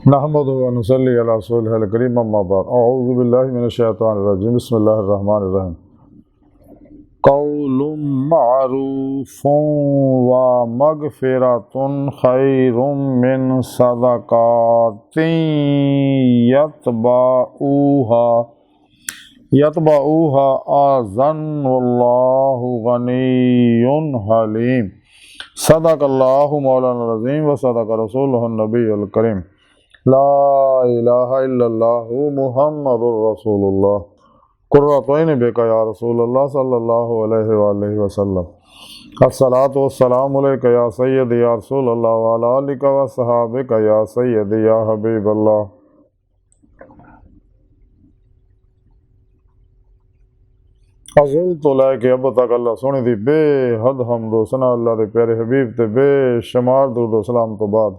नहमदुहु व नुसल्ली अला रसूलिहिल करीम अम्मा बाद अऊज़ु बिल्लाहि मिनश शैतानिर रजीम बिस्मिल्लाहिर रहमानिर रहीम क़ौलुम मअरूफ़ुन व मग़फ़िरतुन ख़ैरुम मिन सदक़ातिन यतबऊहा अज़न वल्लाहु गनियुन हलीम सदक़ल्लाहु मौलाना अज़ीम व सदक़ रसूलुहुन नबियुल करीम ला इलाहा इल्लल्लाहु मुहम्मदुर रसूलुल्लाह कुर्रतुन बिका या रसूलल्लाह सल्लल्लाहु अलैहि वसल्लम अस्सलातु वस्सलामु अलैका या सय्यदी या रसूलल्लाह व अला आलिका व सहाबिका या सय्यदी या हबीबल्लाह। अज़ल तो लैके अब तक अल्लाह सोने दी बेहद हम्दो सना अल्लाह दे प्यारे हबीब ते बेशुमार दुरूद सलाम तो बाद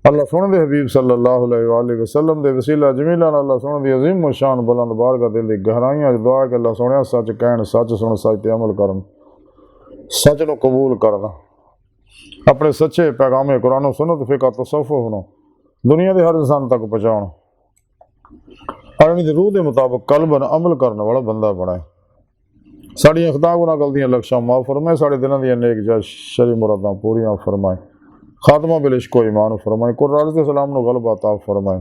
अल्लाह सोने दे हबीब सल्लल्लाहु अलैहि वसल्लम दे वसीला जमीला अल्लाह सोने दी अजीम शान बुलंद बारगाह दिल दी गहराइयां दुआ कि अल्लाह सोने सच कहन सच सुन सच ते अमल करन सच नूं कबूल करना अपने सच्चे पैगामे कुरान सुन्नत फिक़ह तसव्वुफ़ दुनिया के हर इंसान तक पहुँचाउण और उन्हीं रूह के मुताबिक कल्बन अमल करने वाला बंदा बनाए। साड़ियां खता गुनाह गलतियां लक्ष्यां माफ़ फरमाए, साढ़े दिलों दी नेक जायज़ शरी मुरादां पूरियां फरमाए, खात्मा बिल इश्क व ईमान फरमाए, कुरान के सलाम नूं गलबा अता फरमाए,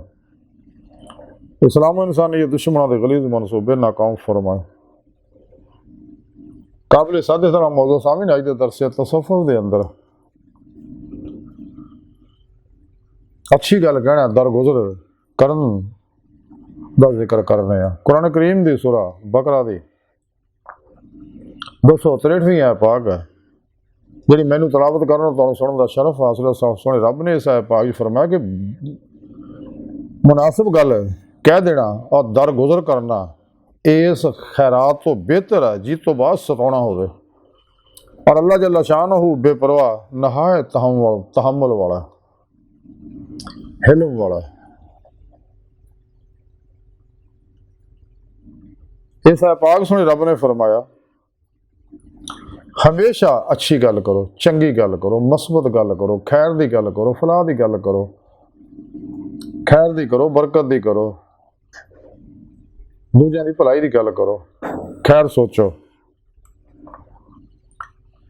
इस्लाम इंसानियत दुश्मनों के गलीज़ मनसूबे नाकाम फरमाए। काबिल सादे तरह मौजू सामिन आज दे दरस तसव्वुफ़ दे अंदर अच्छी गल कहना दरगुजर करन दा जिक्र करने हैं। कुरान करीम दी सूरा बकरा दी 263वीं आयत पाक है जी मैनू तलावत करना तो सुनने का शरफ हासिल सोने रब ने इस आयत पाक फरमाया कि मुनासिब गल कह देना और दरगुजर करना इस खैरात तो बेहतर है जिस तो बाद सताना होवे। और अल्लाह जल्ला शानहू बेपरवाह नहायत तहम्मुल वाला हिल्म वाला। इस पाक सुने रब ने फरमाया हमेशा अच्छी गल करो, चंगी गल करो, मस्बत गल करो, खैर की गल करो, फलाह की गल करो, खैर की करो, बरकत की करो, दूजियां की भलाई की गल करो, खैर सोचो।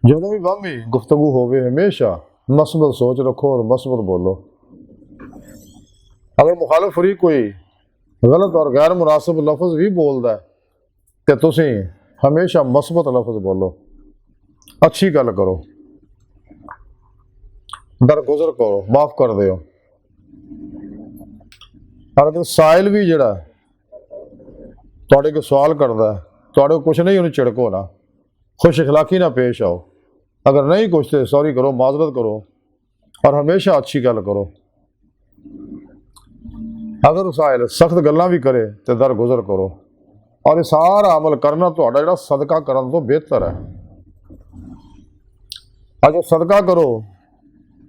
जो भी वामी गुफ्तगू होवे हमेशा मस्बत सोच रखो और मस्बत बोलो। अगर मुखालिफ फरीक कोई गलत और गैर मुनासिब लफ्ज़ भी बोलता है तो तुसी हमेशा मस्बत लफ्ज़ बोलो, अच्छी गल करो, दरगुजर करो, माफ़ कर दो। और अगर साइल भी जड़ा तुहाडे को सवाल करता है तुहाडे कुछ नहीं उन्हें झिड़को ना, खुश इखलाकी ना पेश आओ। अगर नहीं कुछ तो सॉरी करो, माजरत करो और हमेशा अच्छी गल करो। अगर साइल सख्त गल्लां भी करे तो दरगुजर करो। और ये सारा अमल करना तो जिहड़ा सदका करन तो बेहतर है। अगर सदका करो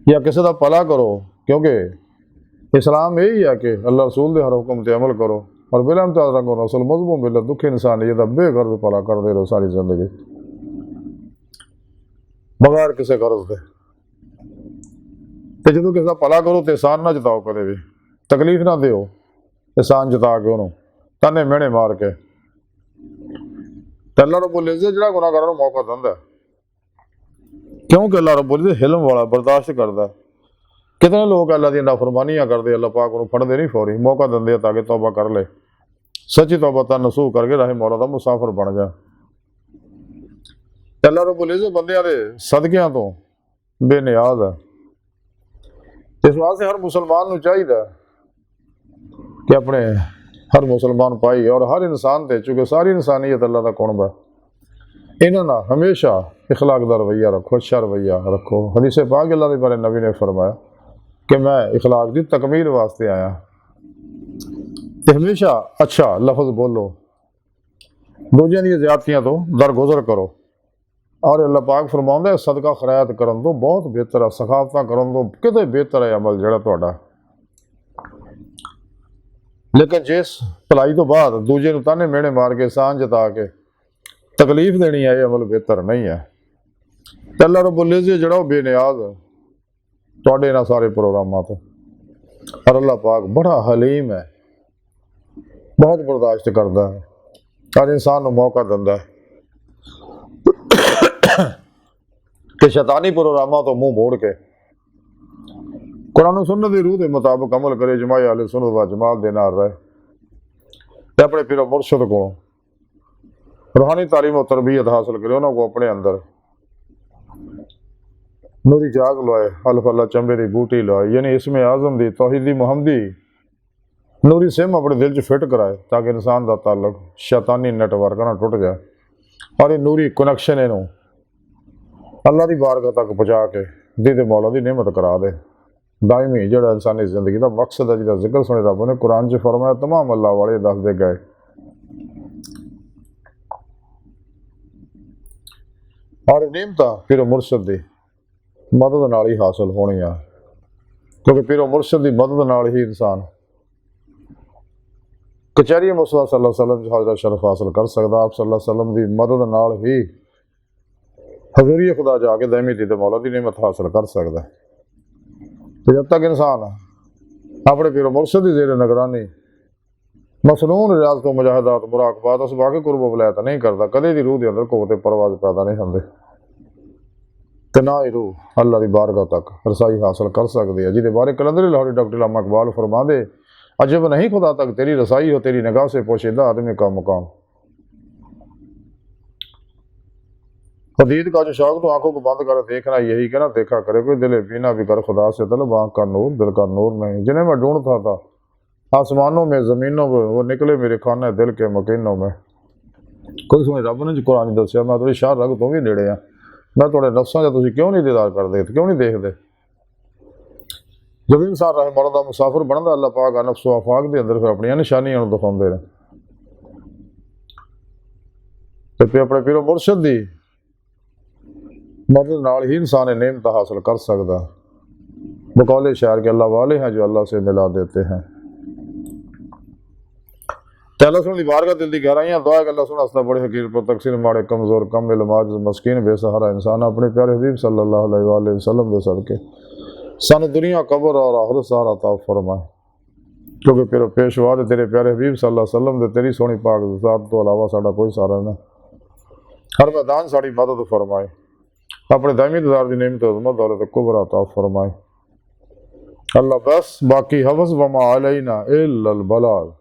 या किसी का भला करो, क्योंकि इस्लाम यही है कि अल्लाह रसूल के हर हुक्म से अमल करो और बिला इम्तियाज़ रंगो रसूल मजबूम बिल दुख इंसानियत बेगर्ज भला करते रहो सारी जिंदगी बगैर किसी गर्ज के। तो जो किसी का भला करो तो एहसान ना जताओ, कदे भी तकलीफ ना दो, एहसान जता के उन्होंने ताने मेहने मार के। तो अल्लाह रब्बुल इज़्ज़त जिहड़ा गुनाहगारां नूं मौका दिंदा है, क्योंकि अल्लाह रब्बुल इज़्ज़त हिल्म वाला बर्दाश्त करता है। कितने लोग अल्लाह दी नाफरमानियां करते, अल्लाह पाक उन्होंने फड़ते नहीं, फौरी मौका देंगे ताकि तौबा कर ले, सच्ची तौबा ता नसूह करके राह मौला दा मुसाफिर बन जाए। अल्लाह रब्बुल इज़्ज़त बंदियां दे सदकियां तो बेनियाज है। इस वास्ते हर मुसलमान नूं चाहिए कि अपने हर मुसलमान भाई और हर इंसान ते, चूँकि सारी इंसानियत अल्लाह का कुणब है, इन्होंने हमेशा इखलाक का रवैया रखो, अच्छा रवैया रखो। हदीस पाक अल्लाह के बारे नबी ने फरमाया कि मैं इखलाक की तकमील वास्ते आया। तो हमेशा अच्छा लफ्ज़ बोलो, दूजियां दी ज़्यादतियां तो दरगुजर करो। और अल्लाह पाक फरमाउंदा है सदका खैरात करन तो बहुत बेहतर है, सखावतां करन तो किते बेहतर है अमल जिहड़ा तुहाडा। लेकिन जिस भलाई तो बाद दूजे नूं ताने मेहने मार के एहसान जता के तकलीफ देनी है, ये अमल बेहतर नहीं है। अल्लाह रब्बुल इज़्ज़त जिहड़ा बेनियाज है तुहाडे इन्हां सारे प्रोग्रामां तो। और अल्लाह पाक बड़ा हलीम है, बहुत बर्दाश्त करता है और इंसान को मौका दिंदा है कि शैतानी प्रोग्रामां तो मुंह मोड़ के कुरान सुन्नत की रूह के मुताबिक अमल करे, जमाए अहले सुन्नत व जमात दे नाल रहे ते अपने पीर मुर्शद को रूहानी तालीम और तरबियत हासिल करे, उन्होंने को अपने अंदर नूरी जाग लवाए, अल्फा चंबे की बूटी लवाए, यानी इसमें आजम दी तौहीदी मुहम्मदी नूरी सिम अपने दिल च फिट कराए ताकि इंसान का ताल्लुक शैतानी नेटवर्क ना टुट जाए और ये नूरी कनैक्शन इनू अल्लाह की बारगाह तक पहुँचा के दीदे मौला की नेमत करा दे। दायमी जो इंसानी जिंदगी का मकसद है, जिसका जिक्र सुने रब ने कुरान च फरमाया, तमाम अल्लाह वाले दस दे गए और नेमत फिर मुर्शद की मदद नाल ही हासिल होनी है, क्योंकि फिर मुर्शद की मदद नाल ही इंसान कचहरी मुस्तफा सल्लल्लाहु अलैहि वसल्लम हज़रत शरफ हासिल कर सकता। आप सल्लल्लाहु अलैहि वसल्लम की मदद नाल ही हजूरी खुदा जाके दायमी दीद मौला की नेमत हासिल कर सकता है। तो जब तक इंसान अपने पीर मुर्शद की ज़ेर निगरानी मसनून रियाज तो मुजाहिदात मुराकबात उस बाकी कुर्ब वलायत नहीं करता, कदे भी रूह के अंदर कुव्वत परवाज पैदा नहीं होंगे, तो ना ही रूह अल्लाह की बारगाह तक रसाई हासिल कर सकती है। जिसके बारे कलंदरी लाहौरी डॉक्टर अल्लामा इकबाल फरमा दे, अजब नहीं खुदा तक तेरी रसाई हो, तेरी निगाह से पोशीदा आदमी का मुकाम। हदीद का जो शौक तो आंखों को बंद कर देखना यही कहना देखा करे, कोई दिले बीना भी कर खुदा से तलब, आँख का नूर दिल का नूर नहीं। जिन्हें मैं ढूंढता था आसमानों में ज़मीनों में, वो निकले मेरे खाने दिल के मकीनों में। कोई सुने रब ने कुरान दसिया, मैं थोड़ी शाह रग तो भी नेड़े हाँ, मैं थोड़े नफ्सां च तुसीं क्यों नहीं दीदार करते, क्यों नहीं देखते। जब इंसान रहे मौला का मुसाफिर बनता, अल्लाह पाक नफ्सो आफाक के अंदर फिर अपनी निशानियां दिखाते हैं। तो फिर अपने पीरो मुर्शद की मदद नाल ही इंसान नेमत हासिल कर सकता। बकौले शायर के अल्लाह वाले हैं जो अल्लाह से मिला देते हैं। अल्लाह सुन बारगाह दिल की गहराइयां दुआ अल्लाह सुन हस्ता बड़े हकीर पर तकसीर माड़े कमजोर कम इलमाज मस्कीन बेसहारा इंसान अपने प्यारे हबीब सल्लल्लाहु अलैहि वसल्लम के सदके सन दुनिया कब्र और आखिरत सहारा अता फरमाए, क्योंकि फिर पेशवा तेरे प्यारे हबीब सल्लल्लाहु अलैहि वसल्लम दे तेरी सोहनी पाक ज़ात तो अलावा साडा कोई सहारा ना, हर मैदान साड़ी मदद फरमाए, अपने दायमी दीदार की नेमत अज़मत दौलत कुबरा अता फरमाए। अल्लाह बस बाकी हवस वमा अलैना इल्लल बलाग।